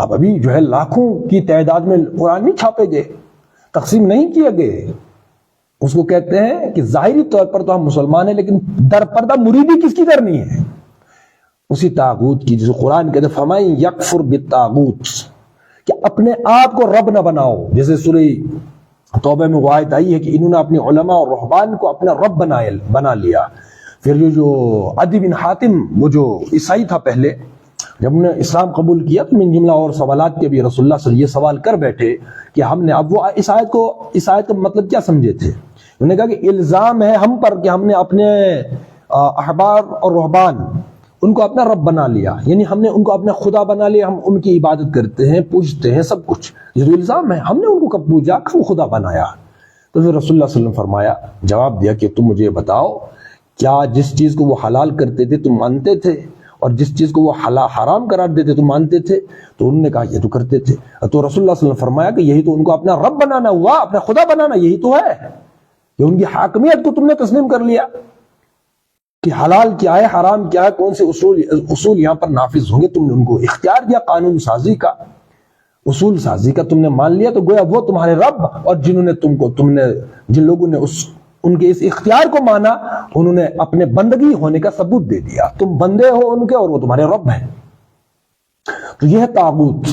اب ابھی جو ہے لاکھوں کی تعداد میں قرآن نہیں چھاپے گئے، تقسیم نہیں کیے گئے. اس کو کہتے ہیں کہ ظاہری طور پر تو ہم مسلمان ہیں لیکن در پردہ مریدی کس کی کرنی ہے؟ اسی طاغوت کی، جسے قرآن کہتے ہیں فَمَن یکفر بالطاغوت، کہ اپنے آپ کو رب نہ بناؤ. جیسے سورہ توبہ میں وہ آیت آئی ہے کہ انہوں نے اپنے علماء اور رہبان کو اپنا رب بنا لیا. پھر جو عدی بن حاتم، وہ جو عیسائی تھا پہلے، جب انہوں نے اسلام قبول کیا تو من جملہ اور سوالات کے بھی رسول اللہ صلی اللہ علیہ وسلم یہ سوال کر بیٹھے کہ ہم نے، اب وہ اس آیت کا مطلب کیا سمجھے تھے؟ انہوں نے کہا کہ الزام ہے ہم پر کہ ہم نے اپنے احبار اور رہبان ان کو اپنا رب بنا لیا، یعنی ہم نے ان کو اپنا خدا بنا لیا، ہم ان کی عبادت کرتے ہیں، پوجتے ہیں، سب کچھ. یہ تو الزام ہے، ہم نے ان کو کب پوجا، کب خدا بنایا؟ تو پھر رسول اللہ صلی اللہ علیہ وسلم فرمایا، جواب دیا کہ تم مجھے بتاؤ، کیا جس چیز کو وہ حلال کرتے تھے تم مانتے تھے، اور جس چیز کو وہ حرام قرار دیتے تم مانتے تھے؟ تو انہوں نے کہا یہ تو کرتے تھے. تو رسول اللہ صلی اللہ علیہ وسلم فرمایا کہ یہی تو ان کو اپنا رب بنانا ہوا، اپنا خدا بنانا یہی تو ہے، کہ ان کی حاکمیت کو تم نے تسلیم کر لیا کہ حلال کیا ہے، حرام کیا ہے، کون سے اصول یہاں پر نافذ ہوں گے. تم نے ان کو اختیار دیا قانون سازی کا، اصول سازی کا تم نے مان لیا. تو گویا وہ تمہارے رب، اور جن لوگوں نے ان کے اس اختیار کو مانا، انہوں نے اپنے بندگی ہونے کا ثبوت دے دیا. تم بندے ہو ان کے اور وہ تمہارے رب ہیں. تو یہ ہے طاغوت.